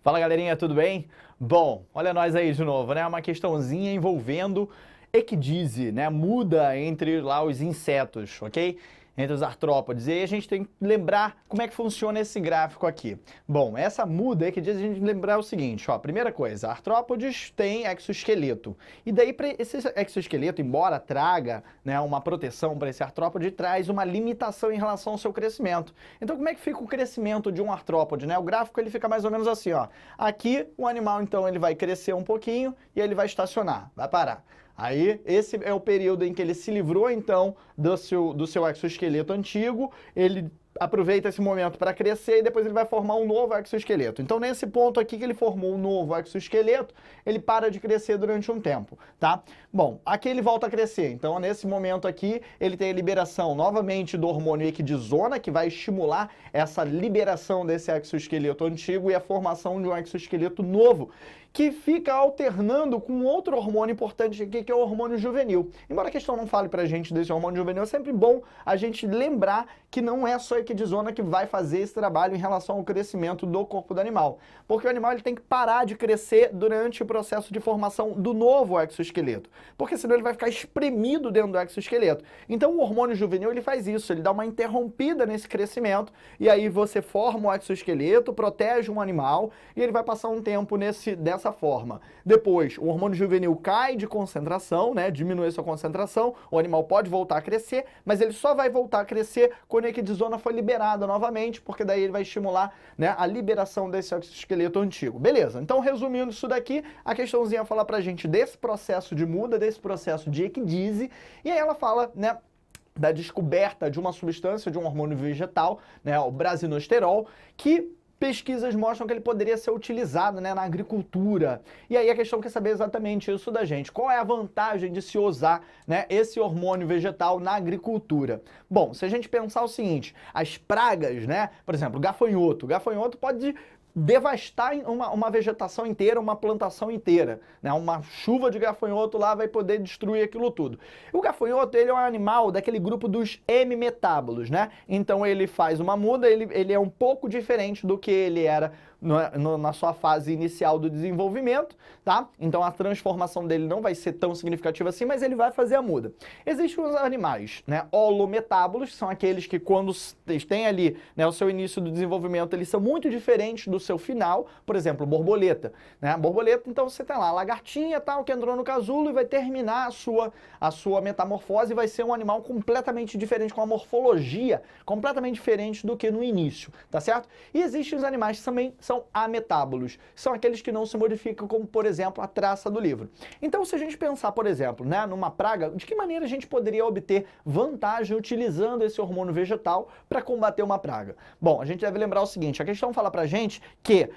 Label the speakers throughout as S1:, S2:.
S1: Fala galerinha, tudo bem? Bom, olha nós aí de novo, né? Uma questãozinha envolvendo equidise, né? Muda entre lá os insetos, ok? Entre os artrópodes. E aí a gente tem que lembrar como é que funciona esse gráfico aqui. Bom, essa muda equidise a gente tem que lembrar o seguinte, ó. Primeira coisa, artrópodes tem exoesqueleto. E daí para esse exoesqueleto, embora traga, né, uma proteção para esse artrópode, traz uma limitação em relação ao seu crescimento. Então como é que fica o crescimento de um artrópode, né? O gráfico ele fica mais ou menos assim, ó. Aqui o animal então ele vai crescer um pouquinho e ele vai estacionar, vai parar. Aí, esse é o período em que ele se livrou, então, do seu exoesqueleto antigo, ele aproveita esse momento para crescer e depois ele vai formar um novo exoesqueleto. Então, nesse ponto aqui que ele formou um novo exoesqueleto, ele para de crescer durante um tempo, tá? Bom, aqui ele volta a crescer. Então, nesse momento aqui, ele tem a liberação novamente do hormônio equidisona, que vai estimular essa liberação desse exoesqueleto antigo e a formação de um exoesqueleto novo, que fica alternando com outro hormônio importante aqui, que é o hormônio juvenil. Embora a questão não fale pra gente desse hormônio juvenil, é sempre bom a gente lembrar que não é só a equidisona que vai fazer esse trabalho em relação ao crescimento do corpo do animal. Porque o animal ele tem que parar de crescer durante o processo de formação do novo exoesqueleto. Porque senão ele vai ficar espremido dentro do exoesqueleto. Então o hormônio juvenil ele faz isso, ele dá uma interrompida nesse crescimento e aí você forma o exoesqueleto, protege um animal e ele vai passar um tempo dessa forma. Depois, o hormônio juvenil cai de concentração, né, diminui sua concentração, o animal pode voltar a crescer, mas ele só vai voltar a crescer quando a equidisona foi liberada novamente, porque daí ele vai estimular, né, a liberação desse exoesqueleto antigo. Beleza, então resumindo isso daqui, a questãozinha fala pra gente desse processo de muda, desse processo de equidise, e aí ela fala, né, da descoberta de uma substância, de um hormônio vegetal, né, o brasinosterol, que pesquisas mostram que ele poderia ser utilizado, né, na agricultura. E aí a questão quer saber exatamente isso da gente. Qual é a vantagem de se usar, né, esse hormônio vegetal na agricultura? Bom, se a gente pensar o seguinte, as pragas, né, por exemplo, gafanhoto. Gafanhoto pode devastar uma vegetação inteira, uma plantação inteira, né? Uma chuva de gafanhoto lá vai poder destruir aquilo tudo. O gafanhoto, ele é um animal daquele grupo dos hemimetábolos, né? Então ele faz uma muda, ele é um pouco diferente do que ele era na sua fase inicial do desenvolvimento, tá? Então a transformação dele não vai ser tão significativa assim, mas ele vai fazer a muda. Existem os animais, né, holometábolos, que são aqueles que quando têm ali, né, o seu início do desenvolvimento, eles são muito diferentes do seu final, por exemplo, borboleta, né? Borboleta, então você tem lá a lagartinha, tal, que entrou no casulo e vai terminar a sua metamorfose e vai ser um animal completamente diferente, com uma morfologia completamente diferente do que no início, tá certo? E existem os animais que também são ametábolos, são aqueles que não se modificam, como por exemplo a traça do livro. Então se a gente pensar, por exemplo, né, numa praga, de que maneira a gente poderia obter vantagem utilizando esse hormônio vegetal para combater uma praga? Bom, a gente deve lembrar o seguinte, a questão fala pra gente que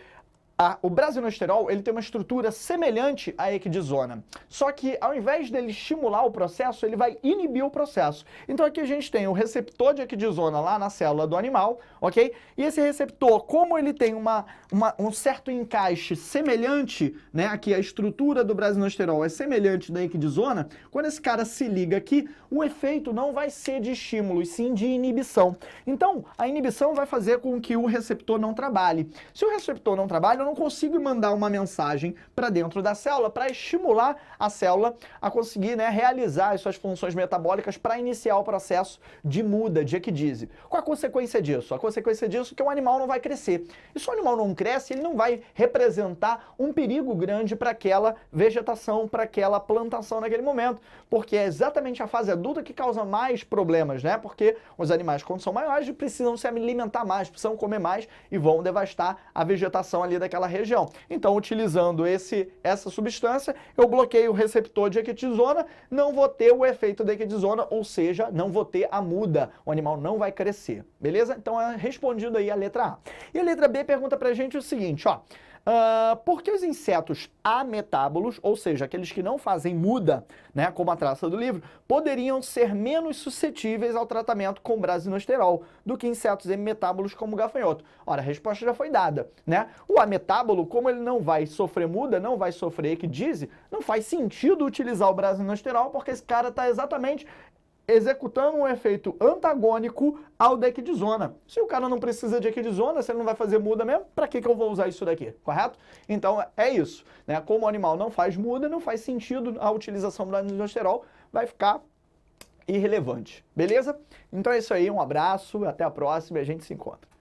S1: o brasinosterol ele tem uma estrutura semelhante à equidisona, só que ao invés dele estimular o processo, ele vai inibir o processo. Então aqui a gente tem o receptor de equidisona lá na célula do animal, ok? E esse receptor, como ele tem um certo encaixe semelhante, né? Aqui a estrutura do brasinosterol é semelhante da equidisona, quando esse cara se liga aqui, o efeito não vai ser de estímulo, e sim de inibição. Então a inibição vai fazer com que o receptor não trabalhe. Se o receptor não trabalha, eu não consigo mandar uma mensagem para dentro da célula para estimular a célula a conseguir, né, realizar as suas funções metabólicas para iniciar o processo de muda, de equidise. Qual a consequência disso? A consequência disso é que o animal não vai crescer. E se o animal não cresce, ele não vai representar um perigo grande para aquela vegetação, para aquela plantação naquele momento, porque é exatamente a fase adulta que causa mais problemas, né? Porque os animais, quando são maiores, precisam se alimentar mais, precisam comer mais e vão devastar a vegetação ali daquela região. Então, utilizando essa substância, eu bloqueio o receptor de equidisona, não vou ter o efeito da equidisona, ou seja, não vou ter a muda, o animal não vai crescer, beleza? Então, é respondido aí a letra A. E a letra B pergunta pra gente o seguinte, ó, por que os insetos ametábolos, ou seja, aqueles que não fazem muda, né, como a traça do livro, poderiam ser menos suscetíveis ao tratamento com brasinosterol do que insetos hemimetábolos como o gafanhoto? Ora, a resposta já foi dada, né? O ametábolo, como ele não vai sofrer muda, não vai sofrer equidise, não faz sentido utilizar o brasinosterol porque esse cara está exatamente executando um efeito antagônico ao da equidizona. Se o cara não precisa de equidizona, se ele não vai fazer muda mesmo, para que eu vou usar isso daqui, correto? Então é isso, né? Como o animal não faz muda, não faz sentido a utilização do anisosterol, vai ficar irrelevante, beleza? Então é isso aí, um abraço, até a próxima e a gente se encontra.